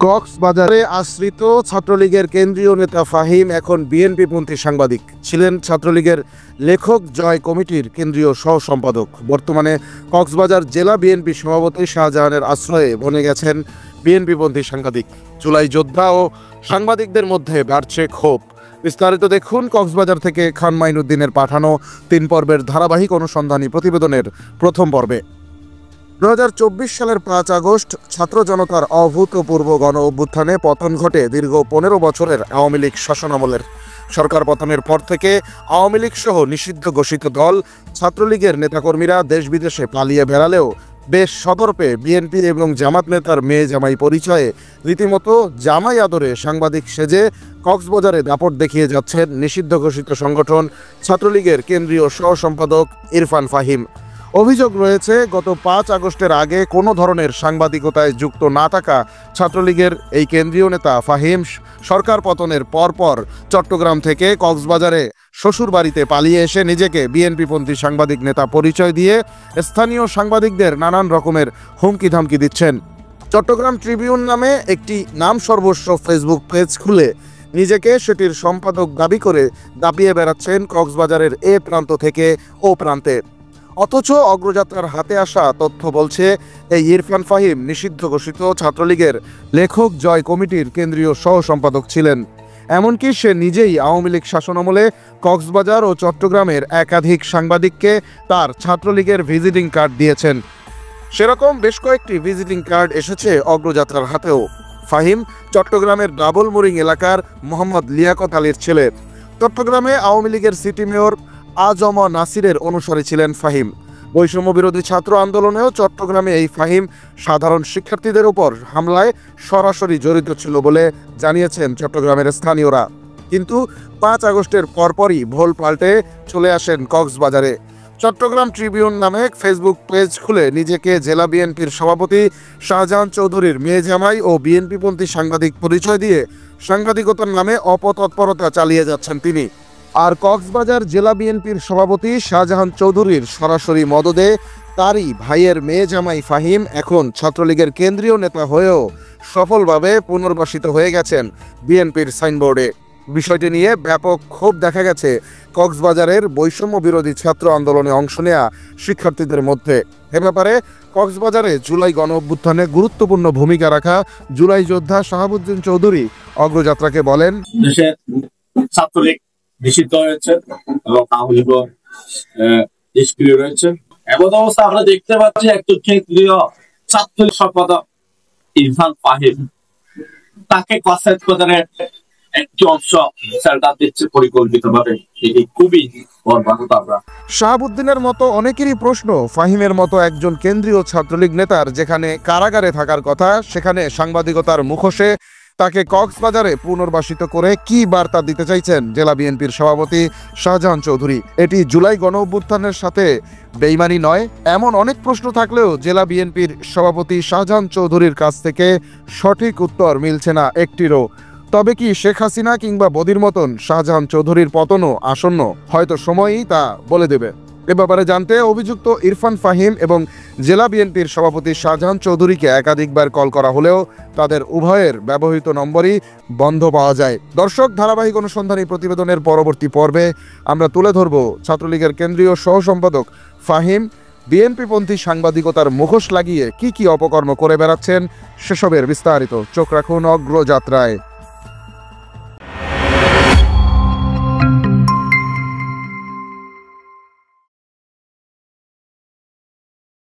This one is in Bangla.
কক্সবাজারে আশ্রিত ছাত্রলীগের কেন্দ্রীয় নেতা ফাহিম এখন বিএনপিপন্থী সাংবাদিক ছিলেন। ছাত্রলীগের লেখক জয় কমিটির কেন্দ্রীয় সহ সম্পাদক। বর্তমানে কক্সবাজার জেলা বিএনপি সভাপতি শাহজাহানের আশ্রয়ে বনে গেছেন বিএনপিপন্থী সাংবাদিক। জুলাই যোদ্ধা ও সাংবাদিকদের মধ্যে বাড়ছে ক্ষোভ। বিস্তারিত দেখুন কক্সবাজার থেকে খান মাইনুদ্দিনের পাঠানো 3 পর্বের ধারাবাহিক অনুসন্ধানী প্রতিবেদনের প্রথম পর্বে। 2024 সালের 5 আগস্ট ছাত্র জনতার অভূতপূর্ব গণ অভ্যুত্থানে পতন ঘটে দীর্ঘ 15 বছরের আওয়ামী লীগ শাসনামলের। সরকার পতনের পর থেকে আওয়ামী লীগ সহ নিষিদ্ধ ঘোষিত দল ছাত্রলীগের নেতাকর্মীরা দেশ বিদেশে পালিয়ে বেড়ালেও বেশ সদর্পে বিএনপি এবং জামাত নেতার মেয়ে জামাই পরিচয়ে রীতিমতো জামাই আদরে সাংবাদিক সেজে কক্সবাজারে দাপট দেখিয়ে যাচ্ছেন নিষিদ্ধ ঘোষিত সংগঠন ছাত্রলীগের কেন্দ্রীয় সহ সম্পাদক ইরফান ফাহিম। অভিযোগ রয়েছে, গত 5 আগস্টের আগে কোনো ধরনের সাংবাদিকতায় যুক্ত না থাকা ছাত্রলীগের এই কেন্দ্রীয় নেতা ফাহিম সরকার পতনের পরপর চট্টগ্রাম থেকে কক্সবাজারে শ্বশুরবাড়িতে পালিয়ে এসে নিজেকে বিএনপিপন্থী সাংবাদিক নেতা পরিচয় দিয়ে স্থানীয় সাংবাদিকদের নানান রকমের হুমকি ধামকি দিচ্ছেন। চট্টগ্রাম ট্রিবিউন নামে একটি নাম সর্বস্ব ফেসবুক পেজ খুলে নিজেকে সেটির সম্পাদক দাবি করে দাপিয়ে বেড়াচ্ছেন কক্সবাজারের এ প্রান্ত থেকে ও প্রান্তে। অথচ অগ্রযাত্রার হাতে আসা তথ্য বলছে এই ইরফান ফাহিম নিষিদ্ধ ঘোষিত ছাত্রলীগের লেখক জয় কমিটির কেন্দ্রীয় সহ সম্পাদক ছিলেন। এমনকি সে নিজেই আওয়ামী লীগ শাসনামলে কক্সবাজার ও চট্টগ্রামের একাধিক সাংবাদিককে তার ছাত্রলীগের ভিজিটিং কার্ড দিয়েছেন। সেরকম বেশ কয়েকটি ভিজিটিং কার্ড এসেছে অগ্রযাত্রার হাতেও। ফাহিম চট্টগ্রামের ডাবল মোরিং এলাকার মোহাম্মদ লিয়াকত আলীর ছেলে। চট্টগ্রামে আওয়ামী লীগের সিটি মেয়র আজম নাসিরের অনুসারী ছিলেন ফাহিম। বৈষম্য বিরোধী ছাত্র আন্দোলনেও চট্টগ্রামে এই ফাহিম সাধারণ শিক্ষার্থীদের উপর হামলায় সরাসরি জড়িত ছিল বলে জানিয়েছেন চট্টগ্রামের স্থানীয়রা। কিন্তু 5 আগস্টের পরপরই ভোল পাল্টে চলে আসেন কক্সবাজারে। চট্টগ্রাম ট্রিবিউন নামে ফেসবুক পেজ খুলে নিজেকে জেলা বিএনপির সভাপতি শাহজাহান চৌধুরীর মেয়ে জামাই ও বিএনপিপন্থী সাংবাদিক পরিচয় দিয়ে সাংবাদিকতার নামে অপতৎপরতা চালিয়ে যাচ্ছেন তিনি। আর কক্সবাজার জেলা বিএনপির সভাপতি শাহজাহান চৌধুরীর সরাসরি মদদে তারই ভাইয়ের মেয়ে জামাই ফাহিম এখন ছাত্রলীগের কেন্দ্রীয় নেতা হয়েও সফলভাবে পুনর্বাসিত হয়ে গেছেন বিএনপির সাইনবোর্ডে। বিষয়টি নিয়ে ব্যাপক ক্ষোভ দেখা গেছে কক্সবাজারের বৈষম্য বিরোধী ছাত্র আন্দোলনে অংশ নেয়া শিক্ষার্থীদের মধ্যে। এ ব্যাপারে কক্সবাজারে জুলাই গণ অভ্যুত্থানে গুরুত্বপূর্ণ ভূমিকা রাখা জুলাই যোদ্ধা শাহাবুদ্দিন চৌধুরী অগ্রযাত্রাকে বলেন, ছাত্রলীগ নিষিদ্ধ হয়েছে এবং আওয়ামী লীগ নিষ্ক্রিয় রয়েছে। এমন অবস্থা আমরা দেখতে পাচ্ছি একজন কেন্দ্রীয় ছাত্র সম্পাদক ইরফান ফাহিম, তাকে কক্সবাজারের একটি অংশ সেলটার দিচ্ছে পরিকল্পিতভাবে। এটি খুবই বর্বরতা। শাহাবুদ্দিনের মতো অনেকেরই প্রশ্ন, ফাহিমের মতো একজন কেন্দ্রীয় ছাত্রলীগ নেতার যেখানে কারাগারে থাকার কথা, সেখানে সাংবাদিকতার মুখোশে তাকে কক্সবাজারে পুনর্বাসিত করে কি বার্তা দিতে চাইছেন জেলা বিএনপির সভাপতি শাহজাহান চৌধুরী? এটি জুলাই গণ অভ্যুত্থানের সাথে বেইমানি নয়? এমন অনেক প্রশ্ন থাকলেও জেলা বিএনপির সভাপতি শাহজাহান চৌধুরীর কাছ থেকে সঠিক উত্তর মিলছে না একটিরও। তবে কি শেখ হাসিনা কিংবা বদির মতন শাহজাহান চৌধুরীর পতনও আসন্ন? হয়তো সময়ই তা বলে দেবে। এ ব্যাপারে জানতে অভিযুক্ত ইরফান ফাহিম এবং জেলা বিএনপির সভাপতি শাহজাহান চৌধুরীকে একাধিকবার কল করা হলেও তাদের উভয়ের ব্যবহৃত নম্বরই বন্ধ পাওয়া যায়। দর্শক, ধারাবাহিক অনুসন্ধানী প্রতিবেদনের পরবর্তী পর্বে আমরা তুলে ধরব ছাত্রলীগের কেন্দ্রীয় সহ সম্পাদক ফাহিম বিএনপিপন্থী সাংবাদিকতার মুখোশ লাগিয়ে কি অপকর্ম করে বেড়াচ্ছেন সেসবের বিস্তারিত। চোখ রাখুন অগ্রযাত্রায়।